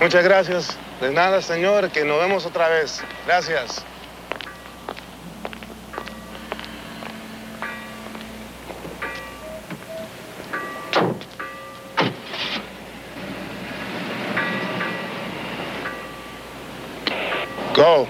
Muchas gracias. De nada, señor, que nos vemos otra vez. Gracias. Go.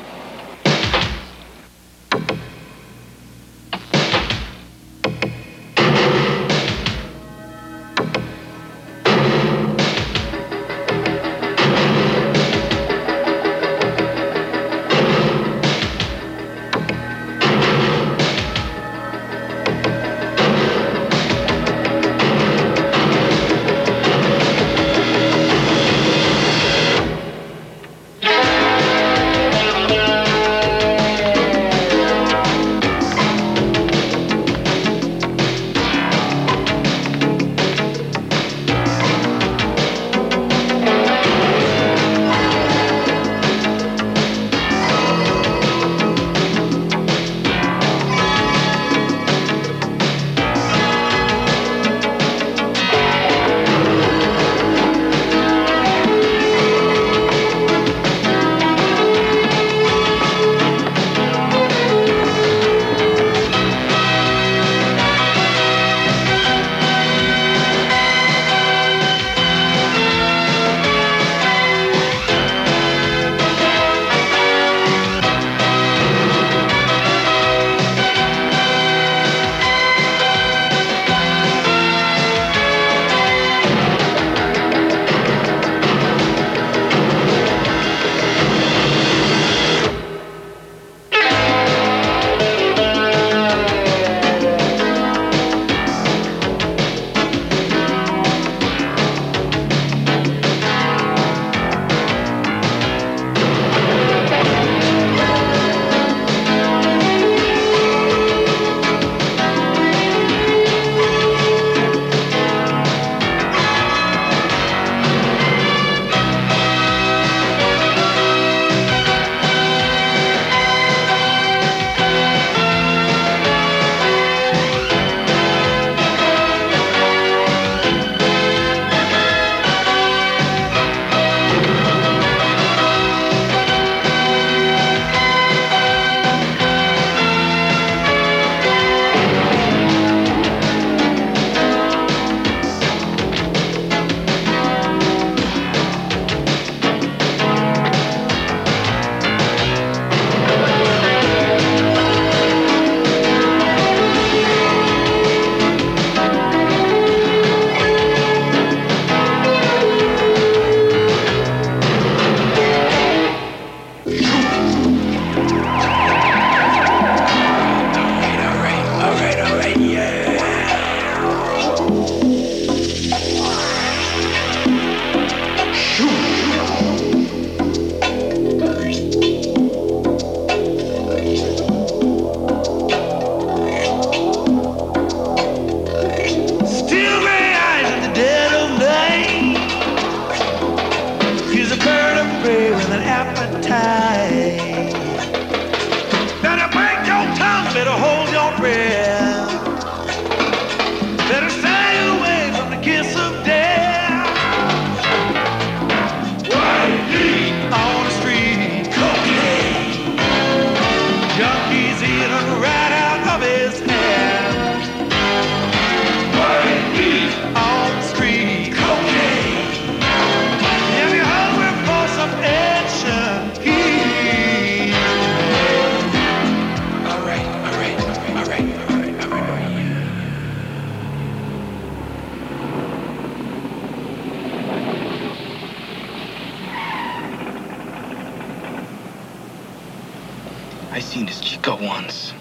I seen this chica once,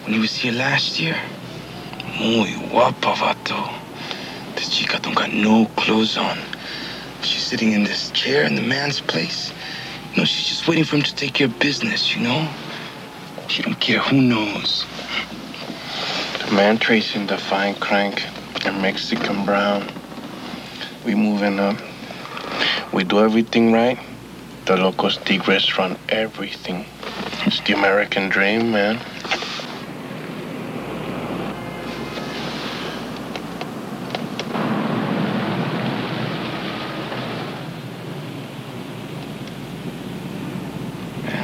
when he was here last year. Muy guapa, vato. This chica don't got no clothes on. She's sitting in this chair in the man's place. You know, she's just waiting for him to take care of business, you know? She don't care who knows. The man tracing the fine crank and Mexican brown. We moving up. We do everything right. The locals Tigres run everything. It's the American dream, man.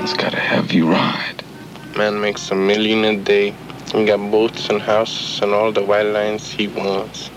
Man's got a heavy ride. Man makes $1 million a day. He got boats and houses and all the white lines he wants.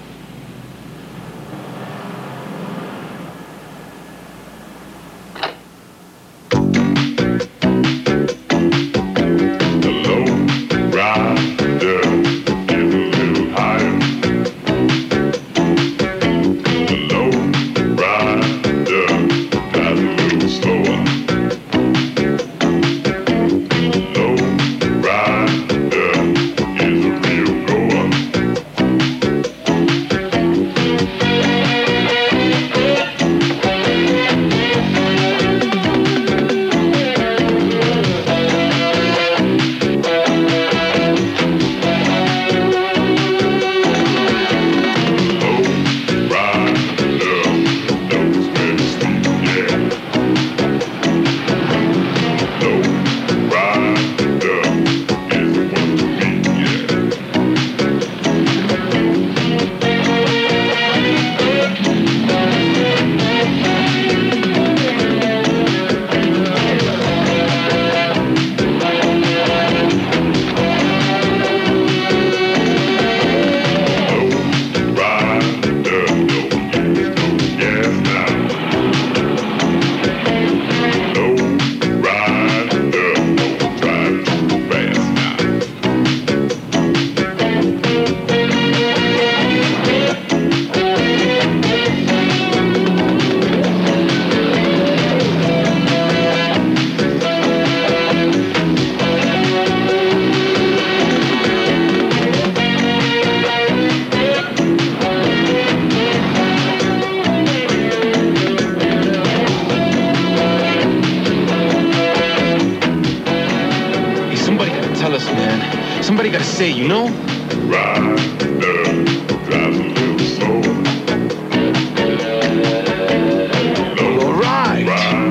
Somebody gotta say, you know? Rider, drives a little slow. All right. Rider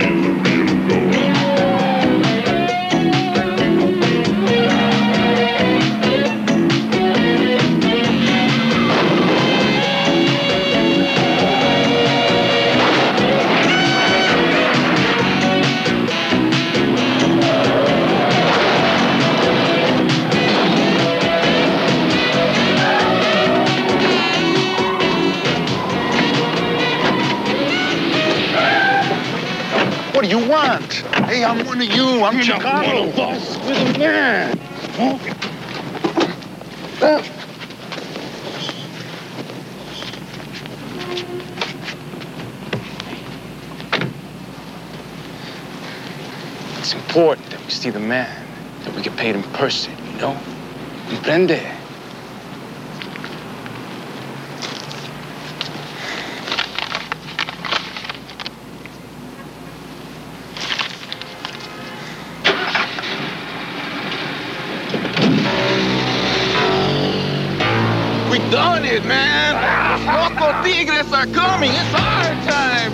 is a real goer. What do you want? Hey, I'm one of you. I'm Chicago. Boss, we're the man. It's important that we see the man, that we get paid in person, you know? Comprende? We done it, man. Loco Tigres are coming. It's our time.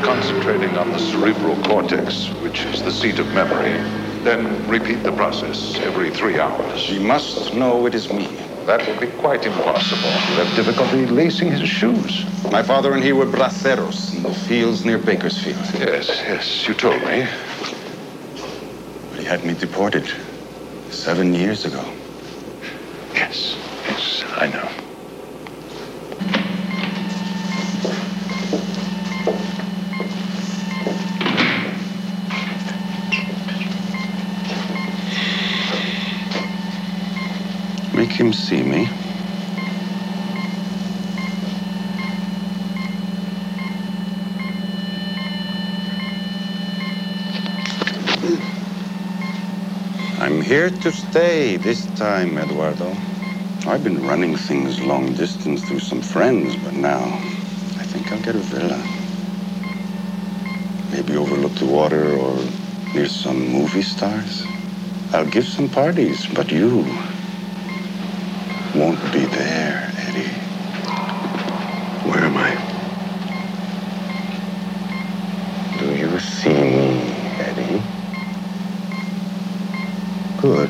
Concentrating on the cerebral cortex, which is the seat of memory. Then repeat the process every 3 hours. He must know it is me. That will be quite impossible. You'll have difficulty lacing his shoes. My father and he were braceros in the fields near Bakersfield. Yes, you told me. But he had me deported 7 years ago. Yes, I know. Make him see me. I'm here to stay this time, Eduardo. I've been running things long distance through some friends, but now I think I'll get a villa. Maybe overlook the water or near some movie stars. I'll give some parties, but you won't be there, Eddie. Where am I? Do you see me, Eddie? Good.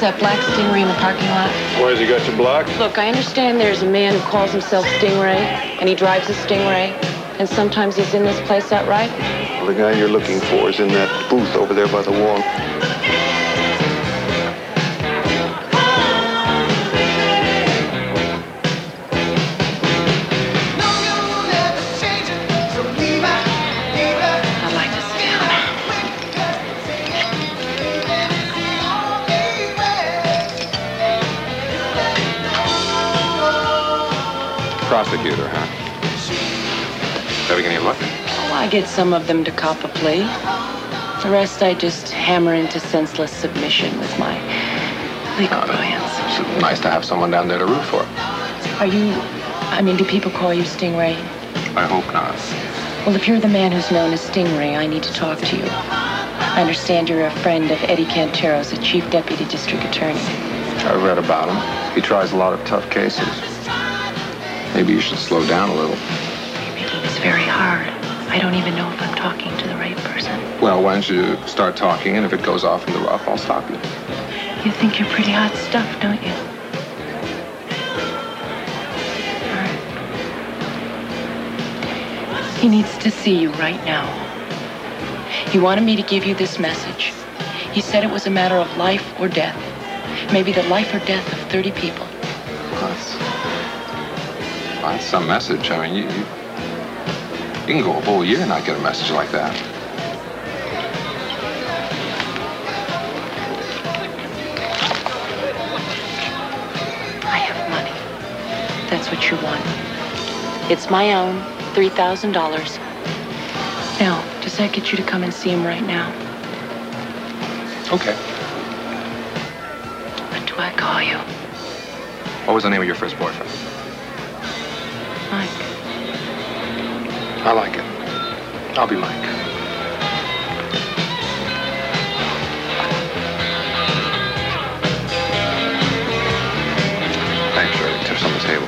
That black Stingray in the parking lot? Why has he got you blocked? Look, I understand there's a man who calls himself Stingray, and he drives a Stingray, and sometimes he's in this place, that right? Well, the guy you're looking for is in that booth over there by the wall. Prosecutor, huh? Having any luck? Oh, I get some of them to cop a plea. The rest I just hammer into senseless submission with my legal brilliance. It's nice to have someone down there to root for. Do people call you Stingray? I hope not. Well, if you're the man who's known as Stingray, I need to talk to you. I understand you're a friend of Eddie Cantero's, the chief deputy district attorney. I read about him. He tries a lot of tough cases. Maybe you should slow down a little. You're making this very hard. I don't even know if I'm talking to the right person. Well, why don't you start talking, and if it goes off in the rough, I'll stop you. You think you're pretty hot stuff, don't you? All right. He needs to see you right now. He wanted me to give you this message. He said it was a matter of life or death. Maybe the life or death of 30 people. That's some message. I mean, you can go a whole year and not get a message like that. I have money. That's what you want. It's my own, $3,000. Now, does that get you to come and see him right now? Okay. What do I call you? What was the name of your first boyfriend? Mike. I like it. I'll be Mike. Thanks, Shirley. Tips on the table.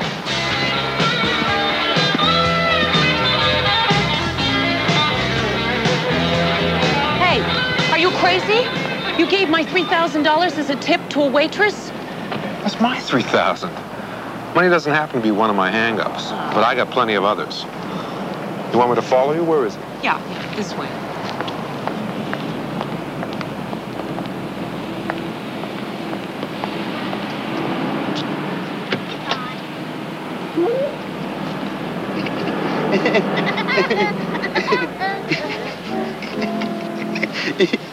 Hey, are you crazy? You gave my $3,000 as a tip to a waitress? That's my $3,000. Money doesn't happen to be one of my hang-ups, but I got plenty of others. You want me to follow you? Where is it? Yeah, this way.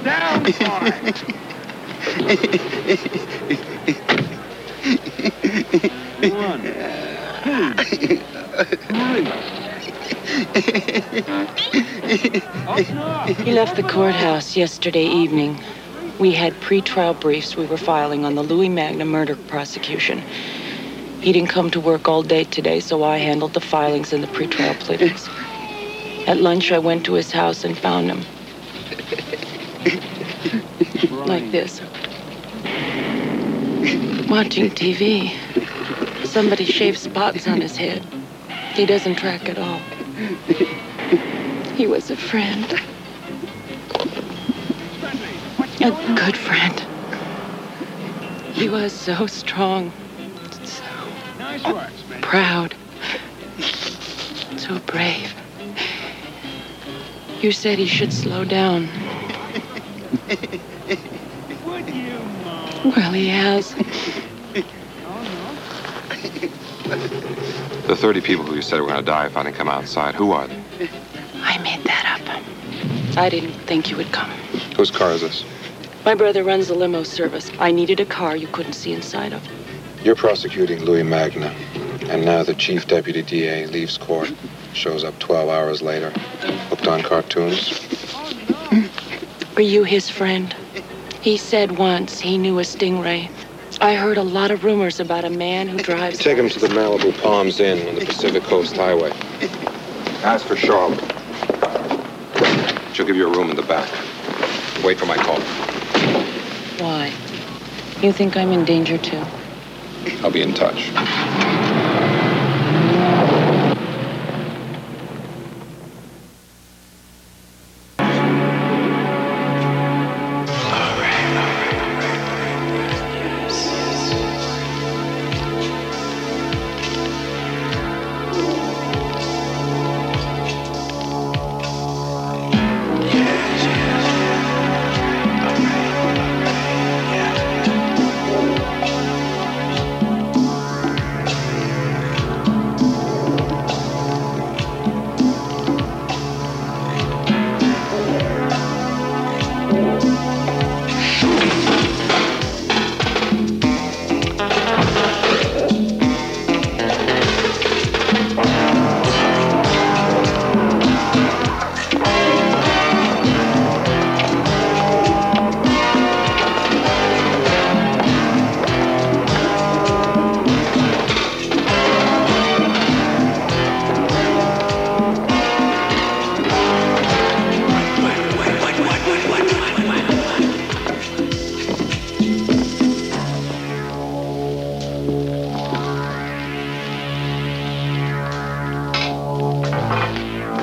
Down, boy! One, two, three. He left the courthouse yesterday evening. We had pre-trial briefs we were filing on the Magna murder prosecution. He didn't come to work all day today, so I handled the filings and the pre-trial pleadings. At lunch, I went to his house and found him. Like this. Watching TV. Somebody shaved spots on his head. He doesn't track at all. He was a friend. A good friend. He was so strong. So proud. So brave. You said he should slow down. Well, he has. The 30 people who you said were going to die if I didn't come outside, who are they? I made that up. I didn't think you would come. Whose car is this? My brother runs the limo service. I needed a car you couldn't see inside of. You're prosecuting Magna, and now the chief deputy DA leaves court, shows up 12 hours later, hooked on cartoons. Are you his friend? He said once he knew a Stingray. I heard a lot of rumors about a man who drives... Take him to the Malibu Palms Inn on the Pacific Coast Highway. Ask for Charlotte. She'll give you a room in the back. Wait for my call. Why? You think I'm in danger too? I'll be in touch.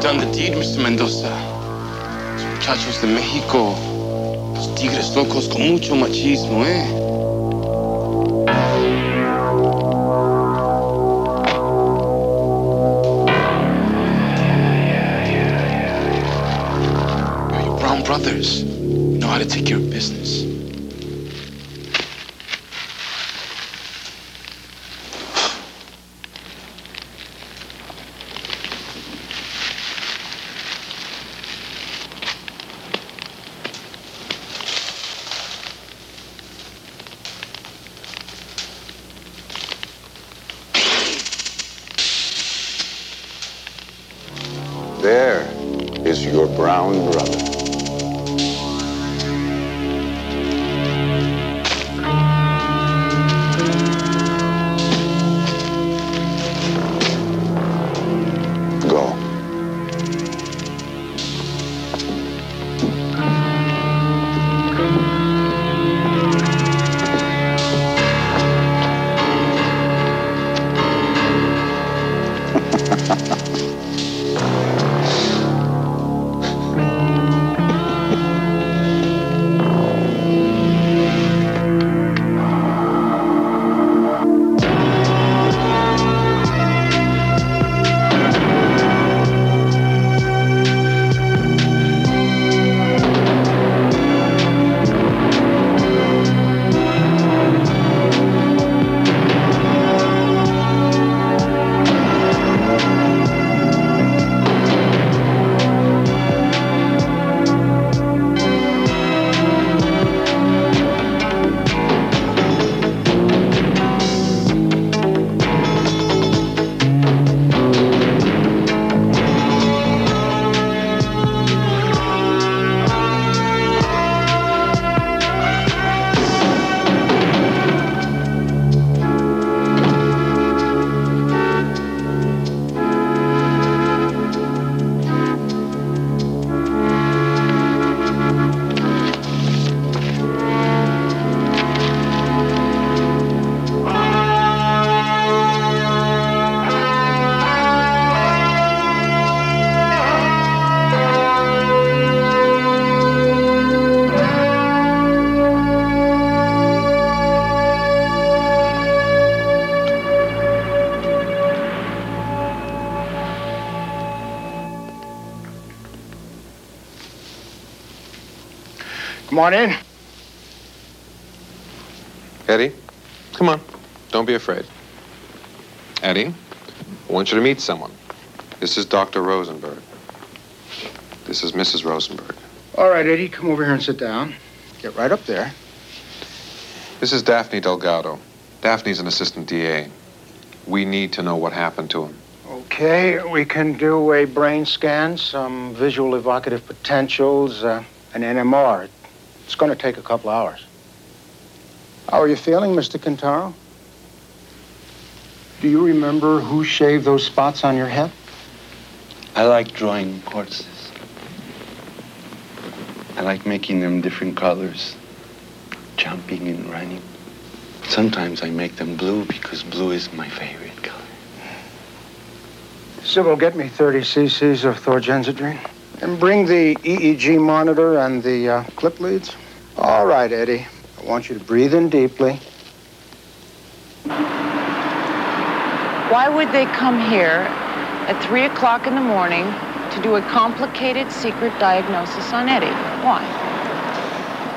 Done the deed, Mr. Mendoza. Los muchachos de México, los tigres locos con mucho machismo, ¿eh? Your brown brothers know how to take care of business. There is your brown brother. Go. Come on in. Eddie, come on. Don't be afraid. Eddie, I want you to meet someone. This is Dr. Rosenberg. This is Mrs. Rosenberg. All right, Eddie, come over here and sit down. Get right up there. This is Daphne Delgado. Daphne's an assistant DA. We need to know what happened to him. Okay, we can do a brain scan, some visual evocative potentials, an NMR. It's going to take a couple hours. How are you feeling, Mr. Quintaro? Do you remember who shaved those spots on your head? I like drawing horses. I like making them different colors, jumping and running. Sometimes I make them blue because blue is my favorite color. Sybil, get me 30 cc's of thorgenzadrine. And bring the EEG monitor and the clip leads. All right, Eddie. I want you to breathe in deeply. Why would they come here at 3 o'clock in the morning to do a complicated secret diagnosis on Eddie? Why?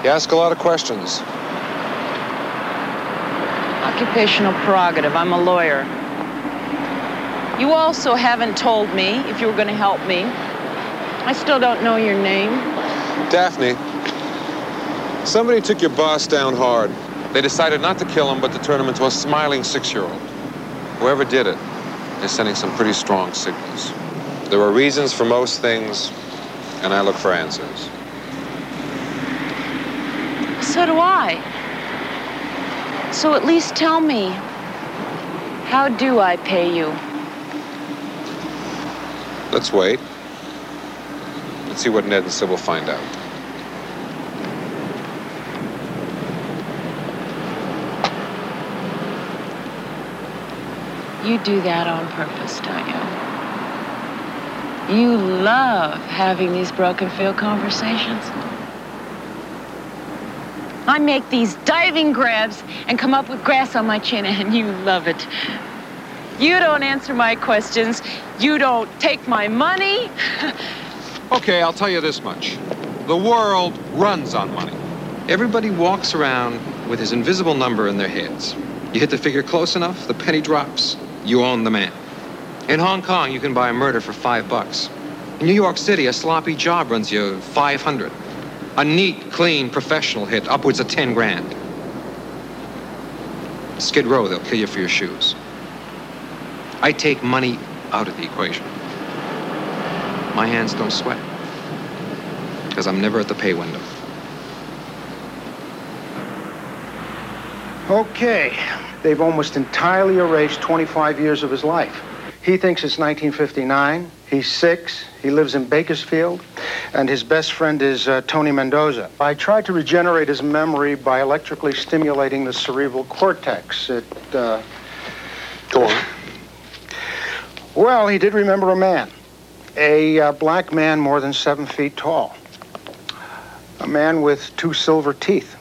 You ask a lot of questions. Occupational prerogative. I'm a lawyer. You also haven't told me if you were going to help me. I still don't know your name. Daphne, somebody took your boss down hard. They decided not to kill him, but to turn him into a smiling 6-year-old. Whoever did it is sending some pretty strong signals. There are reasons for most things, and I look for answers. So do I. So at least tell me, how do I pay you? Let's wait. Let's see what Ned and Sybil find out. You do that on purpose, don't you? You love having these broken field conversations. I make these diving grabs and come up with grass on my chin, and you love it. You don't answer my questions. You don't take my money. Okay, I'll tell you this much. The world runs on money. Everybody walks around with his invisible number in their heads. You hit the figure close enough, the penny drops. You own the man. In Hong Kong, you can buy a murder for $5. In New York City, a sloppy job runs you $500. A neat, clean, professional hit, upwards of 10 grand. Skid Row, they'll kill you for your shoes. I take money out of the equation. My hands don't sweat, because I'm never at the pay window. Okay. They've almost entirely erased 25 years of his life. He thinks it's 1959. He's 6. He lives in Bakersfield. And his best friend is Tony Mendoza. I tried to regenerate his memory by electrically stimulating the cerebral cortex. Go on. Well, he did remember a man. A black man more than 7 feet tall. A man with 2 silver teeth.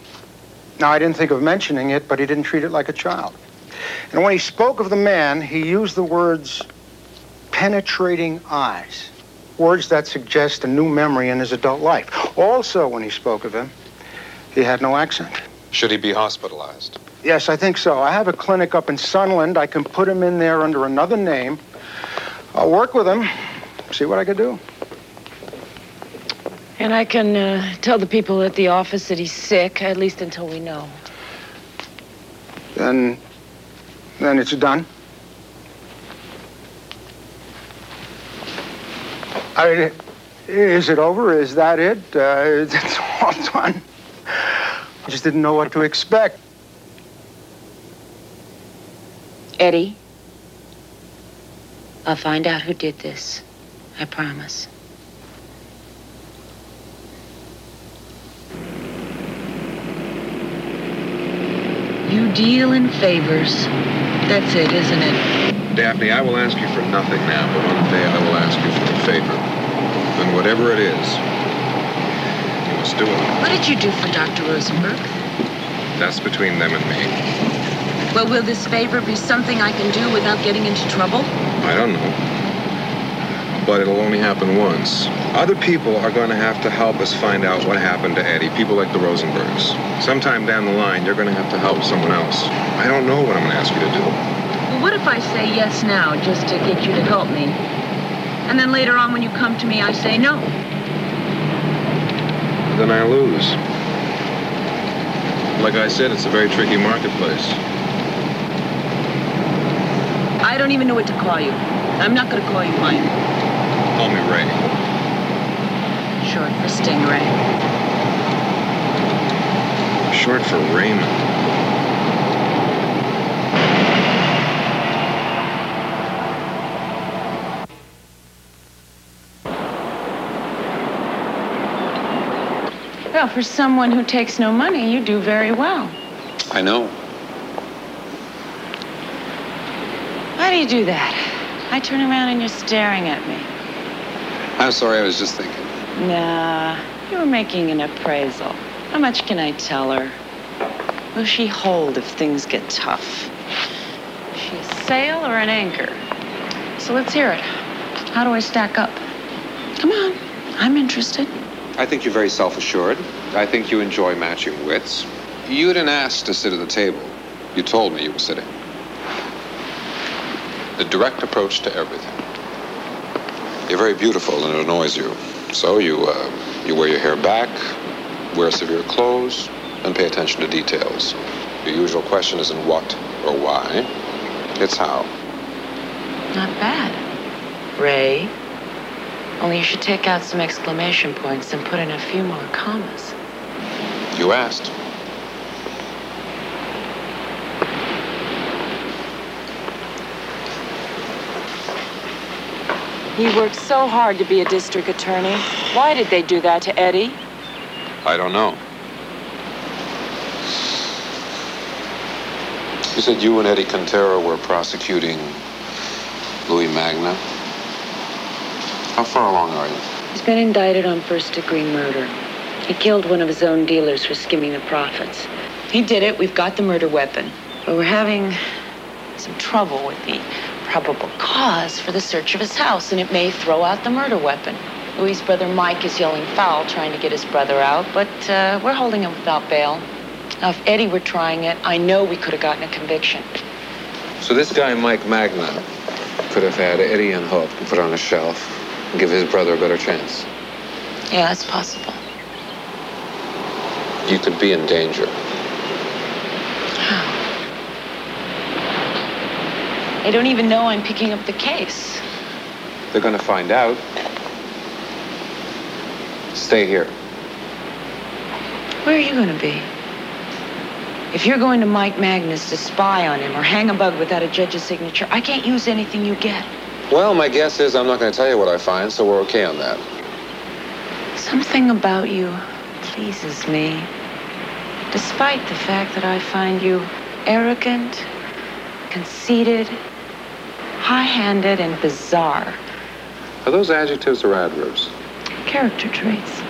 Now, I didn't think of mentioning it, but he didn't treat it like a child. And when he spoke of the man, he used the words penetrating eyes. Words that suggest a new memory in his adult life. Also, when he spoke of him, he had no accent. Should he be hospitalized? Yes, I think so. I have a clinic up in Sunland. I can put him in there under another name. I'll work with him, see what I could do. And I can tell the people at the office that he's sick, at least until we know. Then it's done. I mean, is it over? Is that it? It's all done. I just didn't know what to expect. Eddie, I'll find out who did this. I promise. You deal in favors. That's it, isn't it? Daphne, I will ask you for nothing now, but one day I will ask you for a favor. And whatever it is, you must do it. What did you do for Dr. Rosenberg? That's between them and me. Well, will this favor be something I can do without getting into trouble? I don't know. but it'll only happen once. Other people are going to have to help us find out what happened to Eddie, people like the Rosenbergs. Sometime down the line, you're going to have to help someone else. I don't know what I'm going to ask you to do. Well, what if I say yes now just to get you to help me? And then later on when you come to me, I say no? Then I lose. Like I said, it's a very tricky marketplace. I don't even know what to call you. I'm not going to call you Mike. Call me Ray. Short for Stingray. Short for Raymond. Well, for someone who takes no money, you do very well. I know. Why do you do that? I turn around and you're staring at me. I'm sorry, I was just thinking. Nah, you were making an appraisal. How much can I tell her? Will she hold if things get tough? Is she a sail or an anchor? So let's hear it. How do I stack up? Come on, I'm interested. I think you're very self-assured. I think you enjoy matching wits. You didn't ask to sit at the table. You told me you were sitting. The direct approach to everything. You're very beautiful and it annoys you. So you wear your hair back, wear severe clothes, and pay attention to details. Your usual question isn't what or why, it's how. Not bad. Ray. Only you should take out some exclamation points and put in a few more commas. You asked. He worked so hard to be a district attorney. Why did they do that to Eddie? I don't know. You said you and Eddie Quintero were prosecuting Louis Magna. How far along are you? He's been indicted on first-degree murder. He killed one of his own dealers for skimming the profits. He did it. We've got the murder weapon. But we're having some trouble with the probable cause for the search of his house, and it may throw out the murder weapon. Louis' brother Mike is yelling foul, trying to get his brother out, but we're holding him without bail. Now, if Eddie were trying it, I know we could have gotten a conviction. So this guy, Mike Magna, could have had Eddie and Hope and put on a shelf and give his brother a better chance. Yeah, that's possible. You could be in danger. How? They don't even know I'm picking up the case. They're going to find out. Stay here. Where are you going to be? If you're going to Mike Magna's to spy on him or hang a bug without a judge's signature, I can't use anything you get. Well, my guess is I'm not going to tell you what I find, so we're okay on that. Something about you pleases me, despite the fact that I find you arrogant, conceited, high-handed, and bizarre. Are those adjectives or adverbs? Character traits.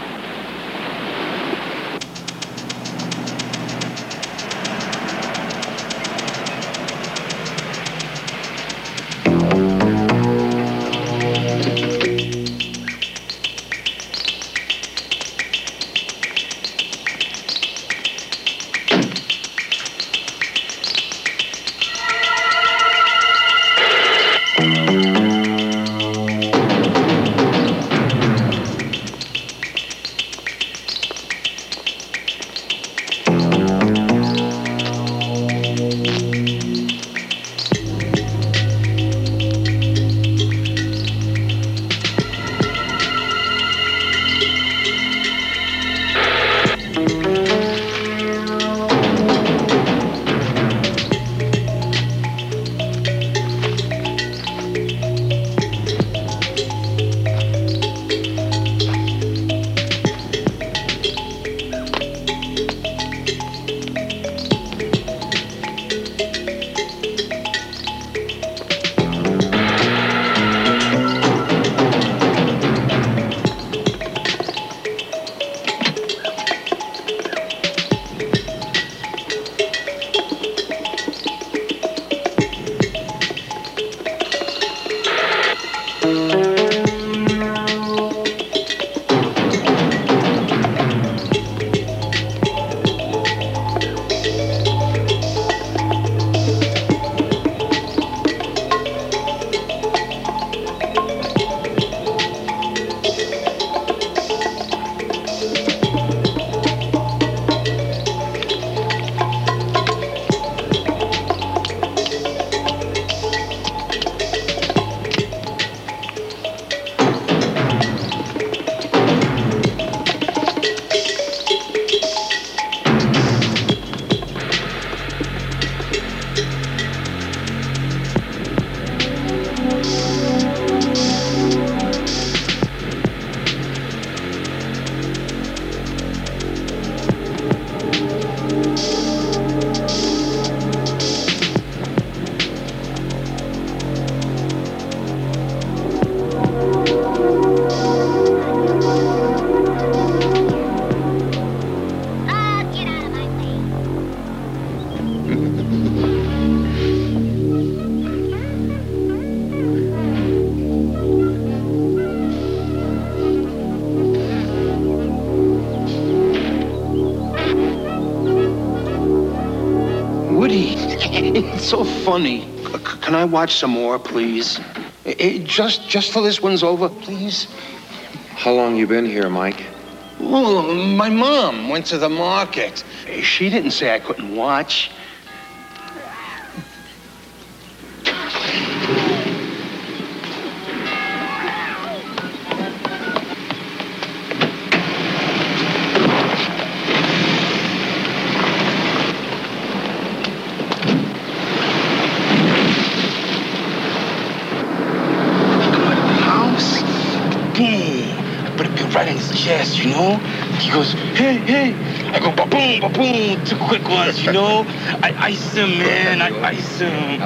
It's so funny. Can I watch some more, please? Just till this one's over, please. How long you been here, Mike? Well, my mom went to the market. She didn't say I couldn't watch. Right in his chest, you know? He goes, hey, hey. I go, ba-boom, ba-boom, 2 quick ones, you know? I ice him, man. I ice him.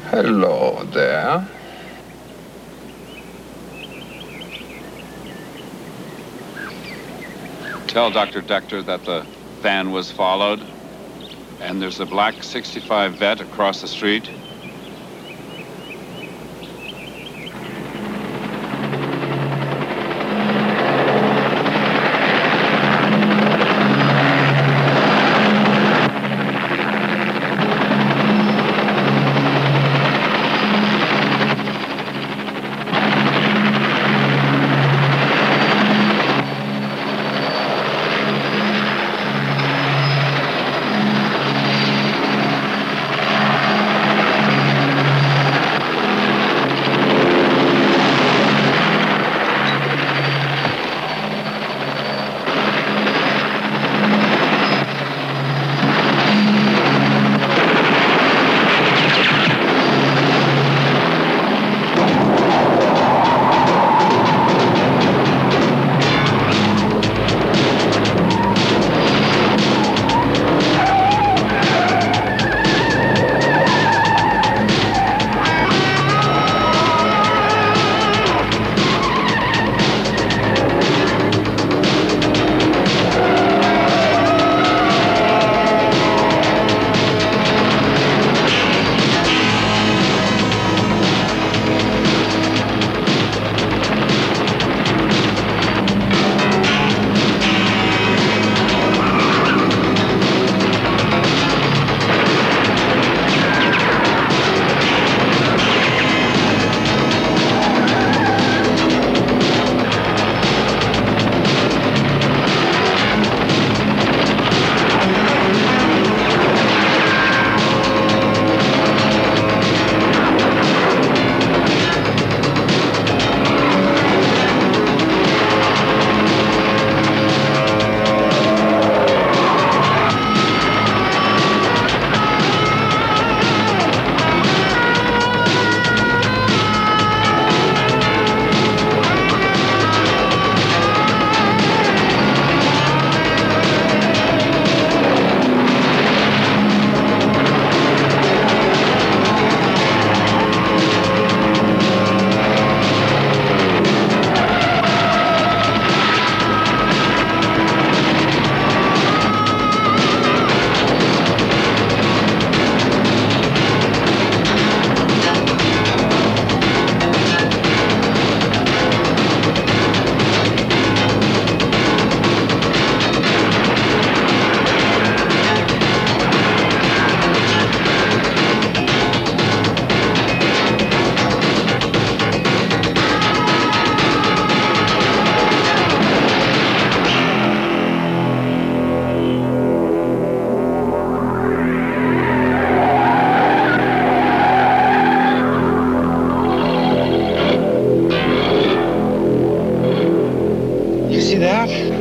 Hello there. Tell Dr. Dector that the van was followed, and there's a black 65 vet across the street.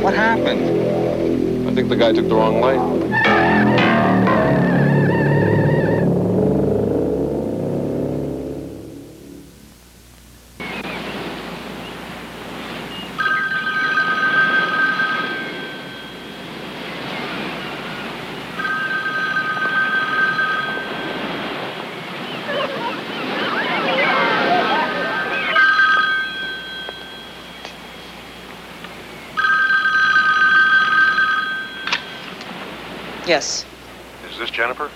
What happened? I think the guy took the wrong lane. Yes. Is this Jennifer?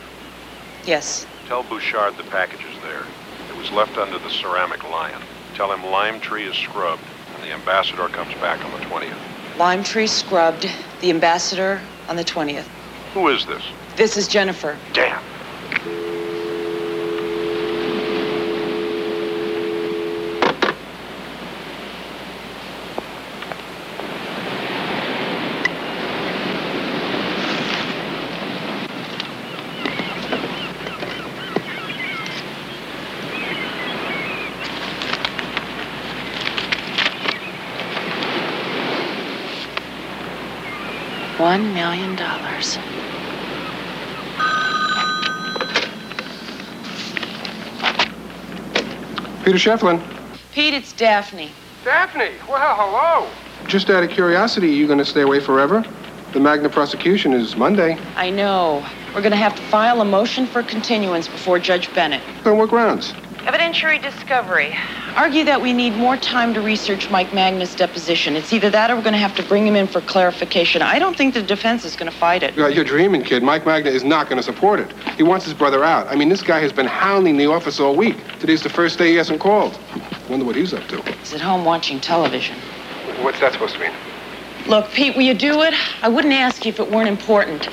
Yes. Tell Bouchard the package is there. It was left under the ceramic lion. Tell him Lime Tree is scrubbed, and the ambassador comes back on the 20th. Lime tree scrubbed. The ambassador on the 20th. Who is this? This is Jennifer. Damn. $1 million. Peter Shefflin. Pete, it's Daphne. Daphne, well, hello. Just out of curiosity, are you going to stay away forever? The Magna prosecution is Monday. I know. We're going to have to file a motion for continuance before Judge Bennett. On what grounds? Evidentiary discovery. Argue that we need more time to research Mike Magna's deposition. It's either that or we're going to have to bring him in for clarification. I don't think the defense is going to fight it. You're dreaming, kid. Mike Magna is not going to support it. He wants his brother out. I mean, this guy has been hounding the office all week. Today's the first day he hasn't called. Wonder what he's up to. He's at home watching television. What's that supposed to mean? Look, Pete, will you do it? I wouldn't ask you if it weren't important.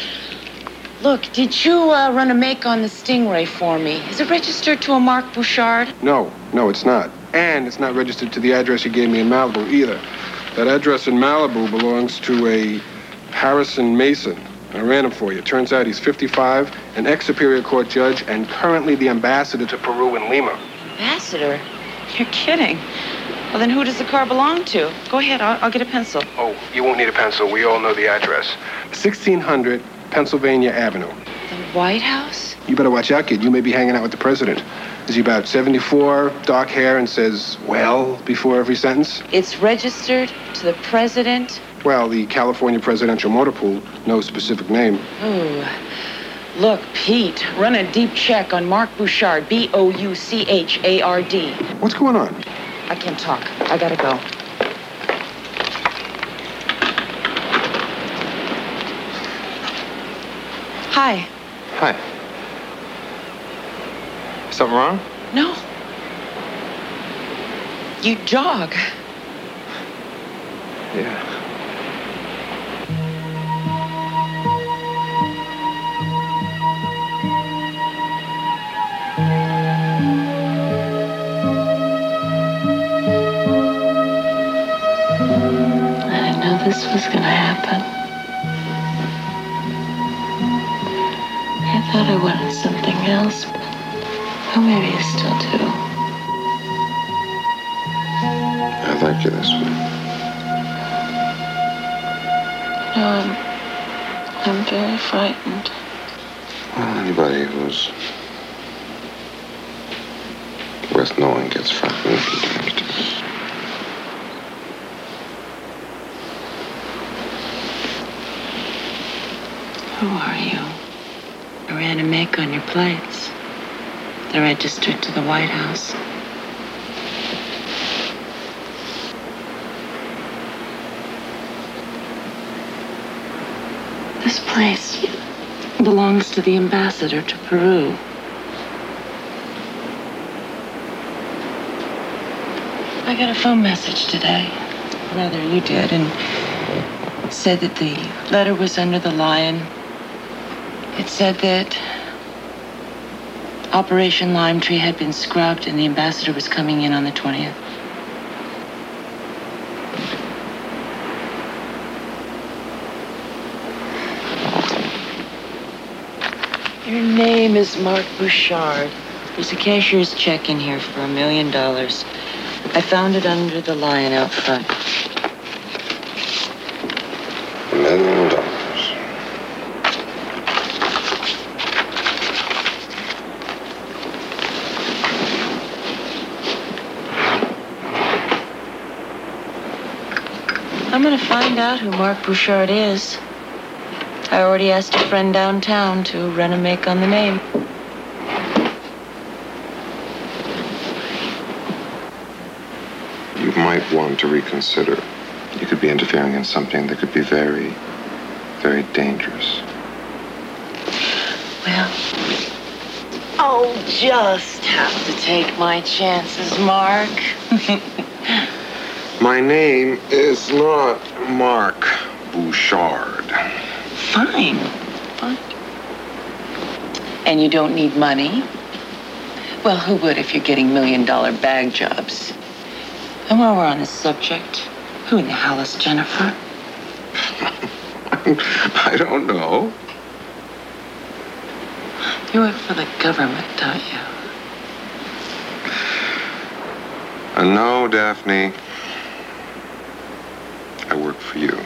Look, did you run a make on the Stingray for me? Is it registered to a Mark Bouchard? No, it's not. And it's not registered to the address you gave me in Malibu either. That address in Malibu belongs to a Harrison Mason. I ran him for you. Turns out he's 55, an ex-Superior Court judge, and currently the ambassador to Peru and Lima. Ambassador? You're kidding. Well, then who does the car belong to? Go ahead, I'll get a pencil. Oh, you won't need a pencil. We all know the address. 1600 Pennsylvania Avenue. The White House? You better watch out, kid. You may be hanging out with the president. Is he about 74, dark hair, and says, well, before every sentence? It's registered to the president? Well, the California Presidential Motor Pool. No specific name. Ooh. Look, Pete, run a deep check on Mark Bouchard, B-O-U-C-H-A-R-D. What's going on? I can't talk. I gotta go. Hi. Hi. Something wrong? No. You jog. Yeah. This was gonna happen. I thought I wanted something else, but maybe I still do. I like you this way. No, I'm very frightened. Well, anybody who's worth knowing gets frightened from time to time. Who are you? I ran a make on your plates. They're registered to the White House. This place belongs to the ambassador to Peru. I got a phone message today. Rather, you did, and said that the letter was under the lion. It said that Operation Lime Tree had been scrubbed and the ambassador was coming in on the 20th. Your name is Mark Bouchard. There's a cashier's check in here for $1 million. I found it under the lion out front. million. I'm gonna find out who Mark Bouchard is. I already asked a friend downtown to run a make on the name. You might want to reconsider. You could be interfering in something that could be very, very dangerous. Well, I'll just have to take my chances, Mark. My name is not Mark Bouchard. Fine. Fine. And you don't need money? Well, who would if you're getting million-dollar bag jobs? And while we're on this subject, who in the hell is Jennifer? I don't know. You work for the government, don't you? No, Daphne. I work for you.